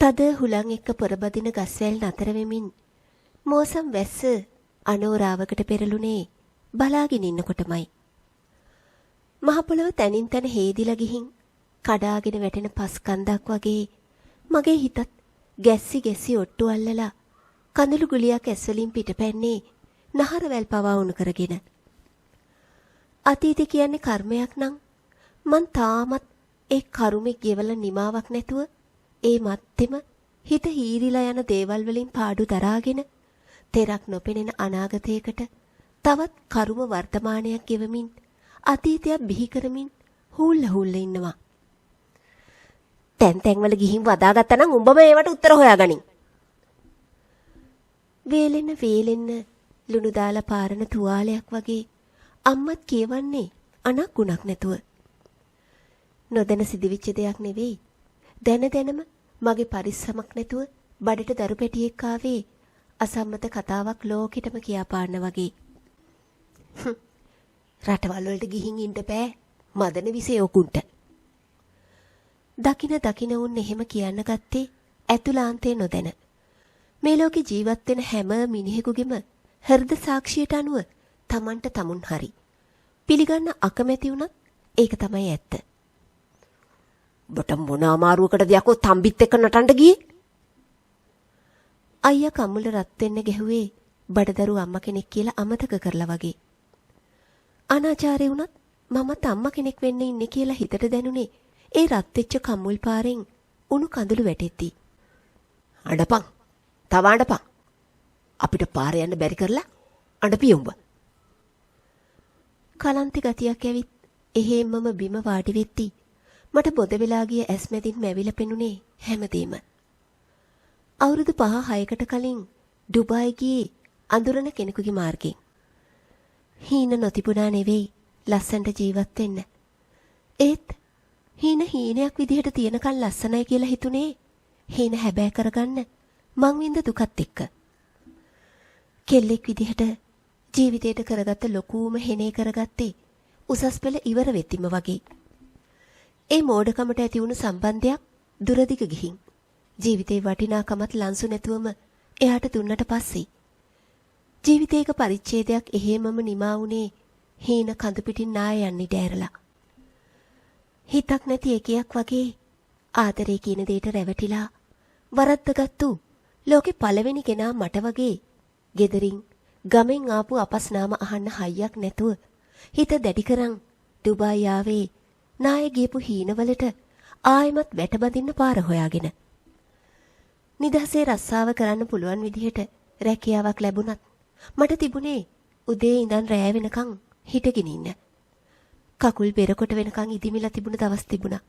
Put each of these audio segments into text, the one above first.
තද හුලං එක්ක පොරබදින ගස්වැල් නතර වෙමින් මෝසම් වැස්ස අනෝරාවකට පෙරළුනේ බලාගෙන ඉන්නකොටමයි. මහ පොළව තනින් තන හේදිලා ගිහින් කඩාගෙන වැටෙන පස් කන්දක් වගේ මගේ හිතත් ගැස්සි ගැස්සි ඔට්ටු අල්ලලා කඳුළු ගුලියක් ඇස්වලින් පිටපැන්නේ නහරවැල් පවා උණු කරගෙන. අතීතය කියන්නේ කර්මයක් නම් මං තාමත් ඒ කරුමේ ගෙවල නිමාවක් නැතුව ඒ මත්තෙම හිත හීරිලා යන දේවල් වලින් පාඩු දරාගෙන තෙරක් නොපෙනෙන අනාගතයකට තවත් කරුම වර්තමානයක් ගෙවමින් අතීතයක් බිහි කරමින් හුල්ල ඉන්නවා. තැන් වල ගිහින් වදාගත්තා නම් උඹම ඒවට උත්තර හොයාගනින්. වේලෙන්න ලුණු දාලා පාරන තුවාලයක් වගේ අම්මත් කියවන්නේ අනක් ගුණක් නැතුව. නොදැන සිදුවිච්ච දෙයක් නෙවෙයි. දැනම මගේ පරිස්සමක් නැතුව බඩට දරු පැටියෙක් ආවේ අසම්මත කතාවක් ලෝකෙටම කියාපාන්න වගේ. රටවල් වලට ගිහින් ඉන්න බෑ මදන විසේ ඔකුන්ට. දකින උන් එහෙම කියන්න ගත්තේ ඇතුළාන්තේ නොදැන. මේ ලෝකේ ජීවත් වෙන හැම මිනිහෙකුගේම හෘද සාක්ෂියට අනුව තමන්ට තමුන් හරි පිළිගන්න අකමැති වුණත් ඒක තමයි ඇත්ත. බට මොන අමාරුවකටද යකෝ තම්බිත් එක්ක නටන්න ගියේ? අයියා කම්මුල රත් වෙන්න ගැහුවේ බඩදරු අම්මා කෙනෙක් කියලා අමතක කරලා වගේ. අනාචාරය වුණත් මමත් අම්මා කෙනෙක් වෙන්න ඉන්නේ කියලා හිතට දැනුනේ ඒ රත් වෙච්ච කම්මුල් පාරෙන් උණු කඳුළු වැටෙද්දි. අඬපන්. තව අඬපන්. අපිට පාර යන්න බැරි කරලා අඬපිය උඹ. කලන්ති ගතියක් ඇවිත් එහෙම්මම බිම වාඩි වෙද්දි මට බොද වෙලා ගිය ඇස් මැදින් මැවිලා පෙනුනේ හැමදේම. අවුරුදු 5-6කට කලින් ඩුබායි ගියේ අඳුරන කෙනෙකුගේ මාර්ගයෙන්. හීන නොතිබුණා නෙවෙයි ලස්සනට ජීවත් වෙන්න. ඒත් හීනයක් විදිහට තියනකන් ලස්සනයි කියලා හිතුනේ හීන හැබෑ කරගන්න මං වින්ද දුකත් එක්ක. කෙල්ලෙක් විදිහට ජීවිතේට කරගත්ත ලොකුම හෙනේ කරගත්තේ උසස් පෙළ ඉවර වෙද්දිම වගේ. ඒ මෝඩකමට ඇති වුණු සම්බන්ධයක් දුරදිග ගිහින් ජීවිතේ වටිනාකමත් ලන්සු නැතුවම එයාට දුන්නට පස්සේ ජීවිතේක පරිච්ඡේදයක් එහෙමම නිමා වුණේ හීන කඳ පිටින් නාය යන්නේ දැරලා. හිතක් නැති එකයක් වගේ ආදරේ කියන දෙයට රැවටිලා වරද්දගත්තු ලෝකේ පළවෙනි කෙනා මට වගේ ගෙදරින් ගමෙන් ආපු අපස්නාම අහන්න හයියක් නැතුව හිත දැඩි කරන් ඩුබායි ආවේ නාය ගියපු හීනවලට ආයෙමත් වැටබඳින්න පාර හොයාගෙන. නිදහසේ රස්සාව කරන්න පුළුවන් විදිහට රැකියාවක් ලැබුණත් මට තිබුණේ උදේ ඉඳන් රෑ වෙනකන් හිටගෙන ඉන්න. කකුල් බෙරකොට වෙනකන් ඉදිමිලා තිබුණ දවස් තිබුණා.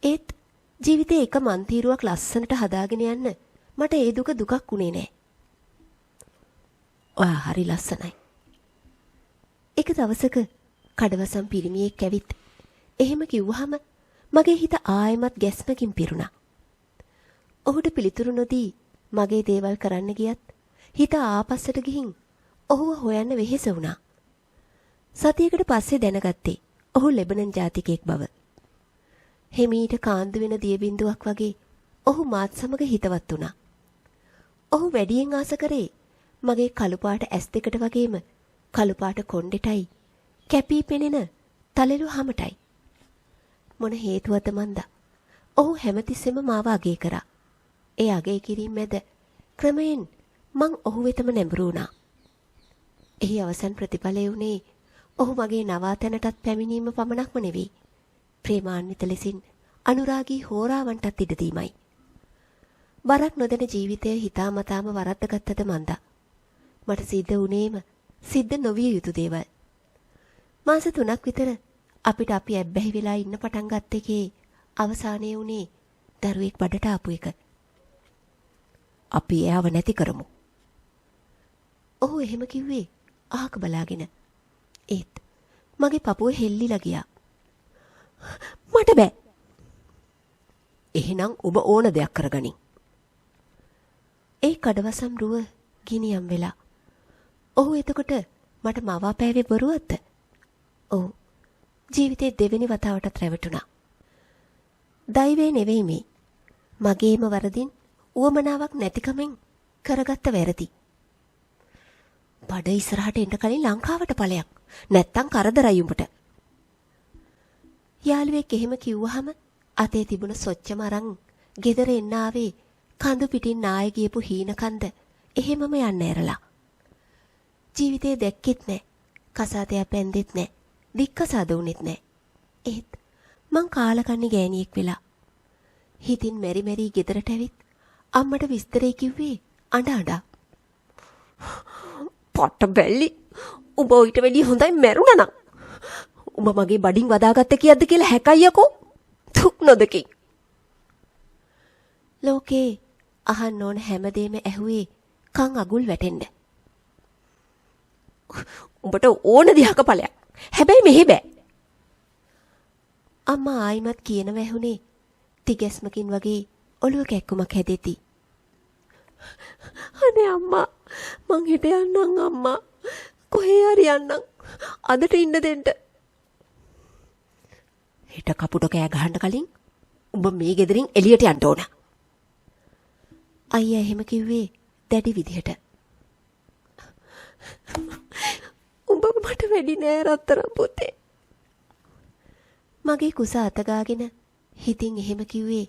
ඒත් ජීවිතේ එක මන්තිරුවක් ලස්සනට හදාගෙන යන්න මට ඒ දුකක් උනේ නෑ. ඔයා හරි ලස්සනයි. එක දවසක කඩවසම් පිරිමියෙක් ඇවිත් එහෙම කිව්වහම මගේ හිත ආයෙමත් ගැස්මකින් පිරුණා. ඔහුට පිළිතුරු නොදී මගේ දේවල් කරන්න ගියත් හිත ආපස්සට ගිහින් ඔහුව හොයන්න වෙහෙස වුණා. සතියකට පස්සේ දැනගත්තේ ඔහු ලෙබනන් ජාතිකයෙක් බව. හිමීට කාන්දු වෙන දිය බින්දුවක් වගේ ඔහු මාත් සමග හිතවත් වුණා. ඔහු වැඩියෙන් ආස කරේ මගේ කළු පාට ඇස් දෙකට වගේම කළු පාට කොණ්ඩෙටයි කැපී පෙනෙන තලෙළු හැමටයි. මොන හේතුවද මන්දා ඔහු හැමතිස්සෙම මාව අගය කරා. ඒ අගය කිරීම මැද ක්‍රමයෙන් මං ඔහු වෙතම නැඹුරු වුණා. එහි අවසන් ප්‍රතිඵලය වුණේ ඔහු මගේ නවාතැනටත් පැමිණීම පමණක්ම නෙවෙයි. ප්‍රේමාන්විත ලෙසින් අනුරාගී හෝරාවන්ටත් ඉඩ දීමයි. බරක් නොදැන ජීවිතය හිතාමතාම වරද්දගත්තද මන්දා. මට සිද්ධ වුණේම සිද්ධ නොවිය යුතු දේවල්. මාස 3ක් විතර අපිට අපි ඇබ්බැහි වෙලා ඉන්න පටන් ගත්ත එකේ අවසානයේ වුණේ දරුවෙක් බඩට ආපු එක. අපි එයාව නැති කරමු. ඔහු එහෙම කිව්වේ අහක බලාගෙන. ඒත් මගේ පපුව හෙල්ලිලා ගියා. මට බෑ. එහෙනම් ඔබ ඕන දෙයක් කරගනින්. ඒ කඩවසම් රුව ගිනියම් වෙලා. ඔහු එතකොට මට මවාපෑවේ බොරුවක්ද? ඔව්. ජීවිතේ දෙවෙනි වතාවටත් රැවටුණා. දෛවයේ නෙවෙයි මේ. මගේම වරදින් උවමනාවක් නැතිකමෙන් කරගත්ත වැරදි. බඩ ඉස්සරහට එන්න කලින් ලංකාවට ඵලයක්. නැත්තම් කරදරයි උඹට. යාළුවෙක් එහෙම කිව්වහම අතේ තිබුණ සොච්චම අරන් ගෙදර එන්න ආවේ කඳු පිටින් නාය ගියපු හීන කන්ද එහෙමම යන්න ඇරලා. ජීවිතේ දැක්කෙත් නෑ. කසාදයක් පැන්දෙත් නෑ. දික්කසාද වුනෙත් නෑ. ඒත් මං කාලකන්ණි ගෑණියෙක් වෙලා. හිතින් මෙරි මෙරි ගෙදරට ඇවිත් අම්මට විස්තරේ කිව්වේ අඬ අඬ. පොට බැල්ලි උඹ ඊට වැඩිය හොඳයි මැරුණා නම්. උඹ මගේ බඩින් වදාගත්තේ කියද්ද කියලා හැකයියකෝ. දුක් නොදකින්. ලෝකේ අහන්න ඕන හැමදේම ඇහුවේ කන් අගුල් වැටෙන්න. උඹට ඕන දිහක ඵලයක්. හැබැයි මෙහෙ බෑ. අම්මා ආයිමත් කියනව ඇහුනේ තිගැස්මකින් වගේ ඔළුව කැක්කුමක් හැදෙති. අනේ අම්මා මං හිට යන්නම් අම්මා. කොහේ හරි යන්නම්. අදට ඉන්න දෙන්න. හිට කපුට කෑ ගහන්න කලින් උඹ මේ ගෙදරින් එළියට යන්න ඕන. අයියා එහෙම කිව්වේ දැඩි විදිහට. උඹ මට වැඩි නෑ රත්තරන් පුතේ. මගේ කුස අතගාගෙන හිතින් එහෙම කිව්වේ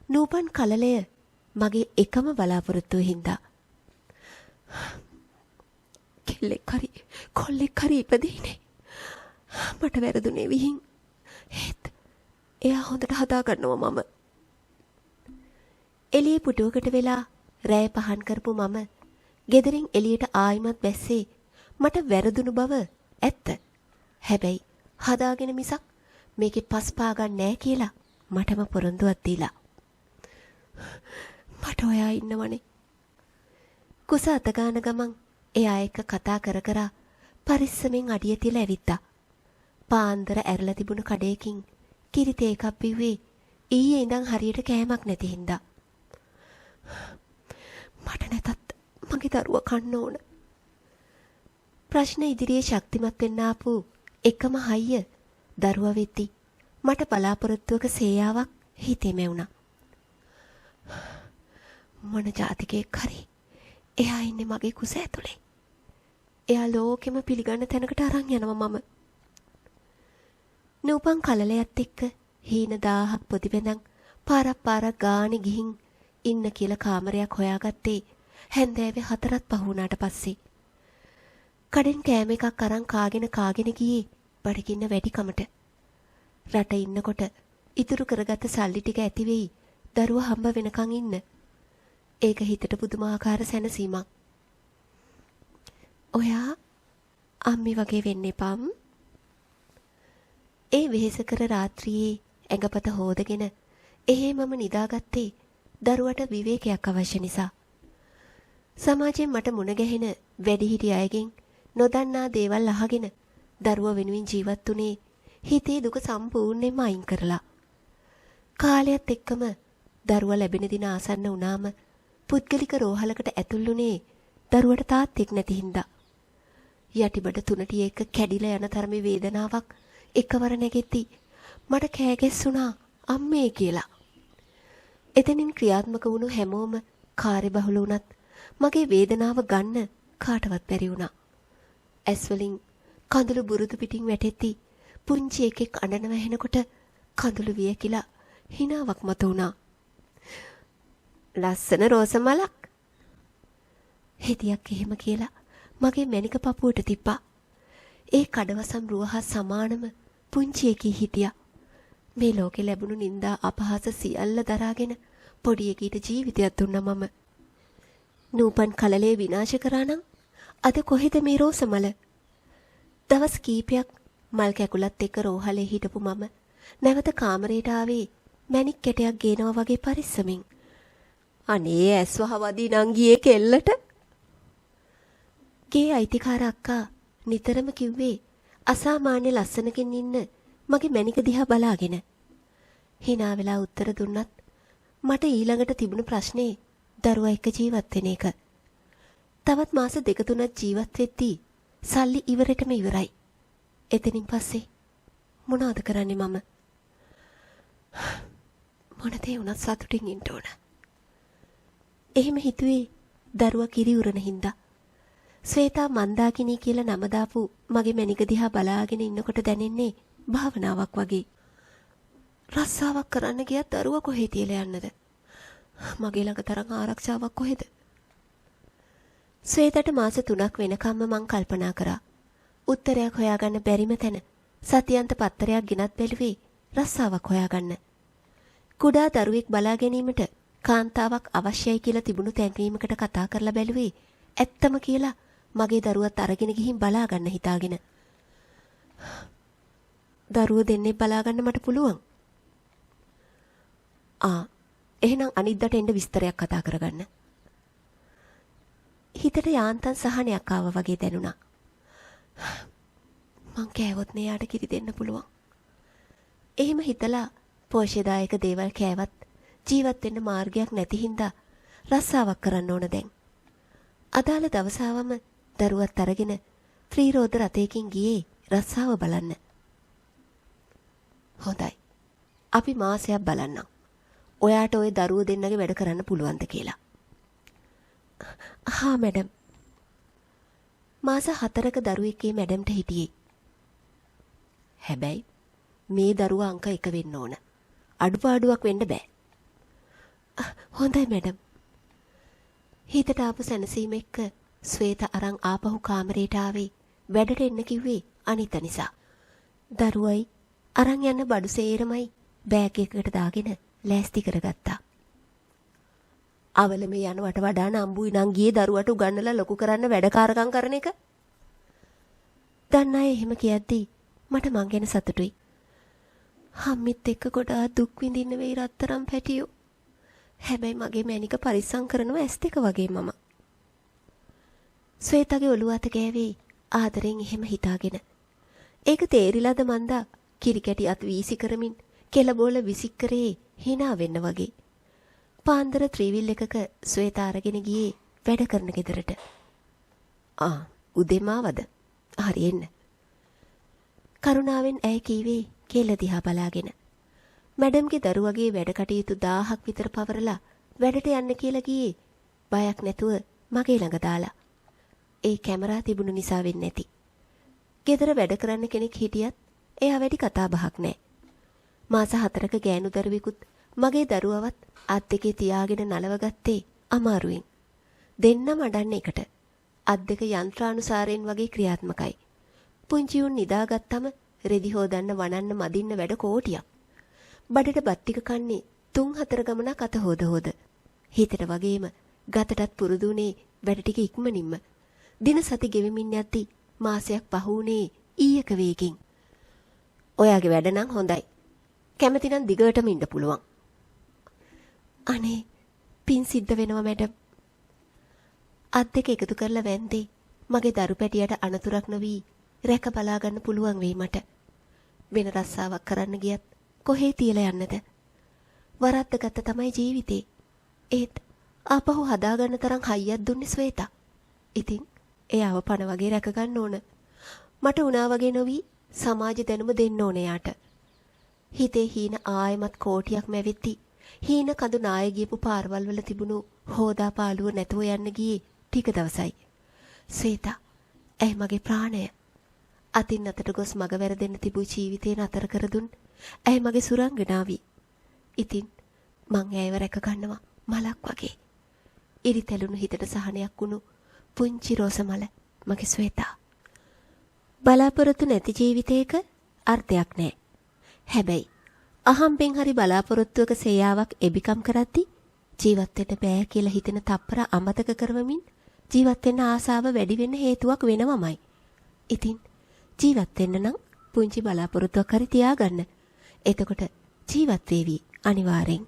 නූපන් කලලය මගේ එකම බලාපොරොත්තුව හින්දා. කෙල්ලෙක් හරි කොල්ලෙක් හරි ඉපදෙයිනේ. මට වැරදුනේ විහිං. ඒත් එයා හොඳට හදා ගන්නවා මම. එළියේ පුටුවකට වෙලා රෑ පහන් කරපු මම ගෙදරින් එළියට ආයිමත් බැස්සේ මට වැරදුණු බව ඇත්ත. හැබැයි හදාගෙන මිසක් මේකේ පස් පා ගන්න නෑ කියලා මටම පොරොන්දුවක් දීලා. මට ඔයා ඉන්නවනේ. කුස අත ගාන ගමන් එයා එක්ක කතා කර කර පරිස්සමෙන් අඩිය තියලා ඇවිත්තා. පාන්දර ඇරලා තිබුණු කඩේකින් කිරි තේ එකක් බිව්වේ ඊයේ ඉඳන් හරියට කෑමක් නැති හින්දා. මට නැතත් මගේ දරුවා කන්න ඕන. ප්‍රශ්න ඉදිරියේ ශක්තිමත් වෙන්න ආපු එකම හයිය දරුවා වෙති මට බලාපොරොත්තුවක සේයාවක් හිතේ මැවුණා. මොන ජාතිකයෙක් හරි එයා ඉන්නේ මගේ කුස ඇතුලේ. එයා ලෝකෙම පිළිගන්න තැනකට අරන් යනවා මම. නූපන් කලලයත් එක්ක හීන 1000ක් පොදි බෙදන් පාරක් ගානේ ගිහින් ඉන්න කියලා කාමරයක් හොයාගත්තේ හැන්දෑවේ 4ත් පහ වුණාට පස්සේ. කඩෙන් කෑම එකක් අරන් කාගෙන ගියේ බඩගින්න වැඩි කමට. රට ඉන්නකොට ඉතුරු කරගත්ත සල්ලි ටික ඇති වෙයි දරුවා හම්බ වෙනකන් ඉන්න. ඒක හිතට පුදුමාකාර සැනසීමක්. ඔයා අම්මි වගේ වෙන්න එපම්. ඒ වෙහෙස කර රාත්‍රියේ ඇඟපත හොදගෙන එහෙමම නිදාගත්තේ දරුවට විවේකයක් අවශ්‍ය නිසා. සමාජයෙන් මට මුණ ගැහෙන වැඩිහිටි අයගෙන් නොදන්නා දේවල් අහගෙන දරුවා වෙනුවෙන් ජීවත් වුණේ හිතේ දුක සම්පූර්ණයෙන්ම අයින් කරලා. කාලයත් එක්කම දරුවා ලැබෙන දින ආසන්න වුණාම පුද්ගලික රෝහලකට ඇතුළුනේ දරුවට තාත්තෙක් නැති හින්දා. යටිබඩ තුනටිය එක කැඩිලා යන තරමේ වේදනාවක් එකවර නැගෙති මට කෑ ගැස්සුණා අම්මේ කියලා. එතනින් ක්‍රියාත්මක වුණු හැමෝම කාර්යබහුල වුණත් මගේ වේදනාව ගන්න කාටවත් බැරි වුණා. ඇස් වලින් කඳුළු බුරුදු පිටින් වැටෙති පුංචි එකෙක් අඬන වැහෙනකොට කඳුළු වියකිලා හිනාවක් මත වුණා. ලස්සන රෝස මලක්. හිතියක් එහෙම කියලා මගේ මැණික පපුවට තිබ්බා. ඒ කඩවසම් රුව හා සමානම පුංචි එකී හිටියා. මේ ලෝකේ ලැබුණු නිന്ദා අපහාස සියල්ල දරාගෙන පොඩි එකීට ජීවිතයක් දුන්නා මම. නූපන් කලලේ විනාශ කරා නම් අද කොහෙද මේ රෝස මල? දවස් කීපයක් මල් කැකුලත් එක්ක රෝහලේ හිටපු මම නැවත කාමරයට ආවේ මැණික් කැටයක් ගේනවා වගේ පරිස්සමින්. අනේ ඇස් වහවදී නංගියේ කෙල්ලට. ගේ අයිතිකාර අක්කා නිතරම කිව්වේ අසාමාන්‍ය ලස්සනකින් ඉන්න මගේ මැණික දිහා බලාගෙන. hina වෙලා උත්තර දුන්නත් මට ඊළඟට තිබුණු ප්‍රශ්නේ දරුවා එක්ක ජීවත් වෙන එක. තවත් මාස 2-3ක් ජීවත් වෙද්දී සල්ලි ඉවරෙටම ඉවරයි. එතනින් පස්සේ මොනවද කරන්නේ මම? මොන දේ වුණත් සතුටින් ඉන්න ඕන. එහෙම හිතුවේ දරුවා කිරි උරන හින්දා. ශ්වේතා මන්දාකිනී කියලා නම දාපු මගේ මැනික දිහා බලාගෙන ඉන්නකොට දැනෙන්නේ භාවනාවක් වගේ. රස්සාවක් කරන්න ගියත් දරුවා කොහේ තියලා යන්නද? මගේ ළඟ තරම් ආරක්ෂාවක් කොහෙද? ශ්වේතට මාස 3ක් වෙනකම්ම මං කල්පනා කරා. උත්තරයක් හොයාගන්න බැරිම තැන සතියන්ත පත්තරයක් ගෙනත් බැලුවේ රස්සාවක් හොයාගන්න. කුඩා දරුවෙක් බලා ගැනීමට කාන්තාවක් අවශ්‍යයි කියලා තිබුණු තැන්වීමකට කතා කරලා බැලුවේ ඇත්තම කියලා මගේ දරුවත් අරගෙන ගිහින් බලා ගන්න හිතාගෙන. දරුවෝ දෙන්නේ බලා ගන්න මට පුළුවන්. එහෙනම් අනිද්දාට එන්න විස්තරයක් කතා කරගන්න. හිතට යාන්තම් සහනයක් ආවා වගේ දැනුණා. මං කෑවොත් නේ යාට කිරි දෙන්න පුළුවන්. එහෙම හිතලා පෝෂ්‍යදායක දේවල් කෑවත් ජීවත් වෙන්න මාර්ගයක් නැති හින්දා රස්සාවක් කරන්න ඕන දැන්. අදාළ දවසාවම දරුවත් අරගෙන ත්‍රිරෝද රථයකින් ගියේ රස්සාව බලන්න. හොඳයි. අපි මාසයක් බලන්නම්. ඔයාට ওই දරුවෝ දෙන්නගේ වැඩ කරන්න පුළුවන්ද කියලා. හා මැඩම්. මාස 4ක දරුවෙක්ගේ මැඩම්ට හිටියේ. හැබැයි මේ දරුවා අංක 1 වෙන්න ඕන. අඩුපාඩුවක් වෙන්න බෑ. හොඳයි මැඩම්. හිතට ආපු සැනසීම එක්ක ශ්වේත අරන් ආපහු කාමරේට ආවේ වැඩට එන්න කිව්වේ අනිත නිසා. දරුවයි අරන් යන බඩු සේරමයි බෑග් එකකට දාගෙන ලෑස්ති කරගත්තා. අවල මේ යනවට වඩා නම්බුයි නං ගියේ දරුවට උගන්නලා ලොකු කරන්න වැඩකාරකම් කරන එක. දැන් අය එහෙම කියද්දී මට මං ගැන සතුටුයි. හම්මිත් එක්ක ගොඩාක් දුක් විඳින්න වෙයි රත්තරම් පැටියෝ. හැබැයි මගේ මැනික පරිස්සම් කරනවා ඇස් දෙක වගේ මම. ශ්වේතගේ ඔළුව අත ගෑවේ ආදරෙන් එහෙම හිතාගෙන. ඒක තේරිලාද මන්දා කිරි කැටි අත වීසි කරමින් කෙලබෝල විසික් කරේ hina වෙන්න වගේ. පාන්දර ත්‍රිවිල් එකක ශ්වේත අරගෙන ගියේ වැඩ කරන ගෙදරට. උදේම ආවද? හරි එන්න. කරුණාවෙන් ඇය කීවේ කෙල දිහා බලාගෙන. මැඩම්ගේ දරුවගේ වැඩ කටයුතු 1000ක් විතර පවරලා වැඩට යන්න කියලා ගියේ බයක් නැතුව මගේ ළඟ දාලා. ඒ කැමරා තිබුණු නිසා වෙන්නේ නැති. ගෙදර වැඩ කරන්න කෙනෙක් හිටියත් එයා වැඩි කතා බහක් නැහැ. මාස 4ක ගෑනු දරුවෙකුත් මගේ දරුවවත් අත් දෙකේ තියාගෙන නලවගත්තේ අමාරුවෙන්. දෙන්නම අඬන්නේ එකට. අත් දෙක යන්ත්‍රානුසාරයෙන් වගේ ක්‍රියාත්මකයි. පුංචි උන් නිදාගත්තම රෙදි හොදන්න වනන්න මදින්න වැඩ කෝටියක්. බඩට බත් ටික කන්නේ 3-4 ගමනක් අත හොද. හිතට වගේම ගතටත් පුරුදුනේ වැඩ ටික ඉක්මනින්ම. දින සති ගෙවෙමින් යද්දි මාසයක් පහුුනේ ඊයක වේගෙන්. ඔයාගේ වැඩ නම් හොඳයි. කැමති නම් දිගටම ඉන්න පුළුවන්. අනේ පින් සිද්ධ වෙනවා මැඩම්. අත් දෙක එකතු කරලා වැන්දේ මගේ දරු පැටියට අනතුරක් නොවි රැක බලා ගන්න පුළුවන් වෙයි මට. වෙන රස්සාවක් කරන්න ගියත් කොහේ තියලා යන්නද? වරද්ද ගත්ත තමයි ජීවිතේ. ඒත් ආපහු හදාගන්න තරම් හයියක් දුන්නේ ශ්වේතා. ඉතින් එයාව පණ වගේ රැක ගන්න ඕන. මට උනා වගේ නොවි සමාජ දැනුම දෙන්න ඕනේ යාට. හිතේ හීන ආයමත් කෝටියක් මැවෙtti. හීන කඳු නාය ගියපු පාරවල් වල තිබුණු හොදා පාළුව නැතුව යන්න ගියේ ටික දවසයි. ශ්වේතා, ඇයි මගේ ප්‍රාණය? අතින් අතට ගොස් මග වැරදෙන්න තිබූ ජීවිතේ නතර කර දුන් ඇයි මගේ සුරංගනාවි. ඉතින් මං ඇයව රැක ගන්නවා මලක් වගේ. ඉරි තැලුණු හිතට සහනයක් වුණු පුංචි රෝස මල මගේ ශ්වේතා. බලාපොරොත්තු නැති ජීවිතයක අර්ථයක් නැහැ. හැබැයි අහම්බෙන් හරි බලාපොරොත්තුවක සේයාවක් එබිකම් කරද්දි ජීවත් වෙන්න බෑ කියලා හිතෙන තප්පර අමතක කරවමින් ජීවත් වෙන්න ආසාව වැඩි වෙන්න හේතුවක් වෙනවමයි. ඉතින් ජීවත් වෙන්න නම් පුංචි බලාපොරොත්තුවක් හරි තියාගන්න. එතකොට ජීවත් වේවි අනිවාර්යෙන්.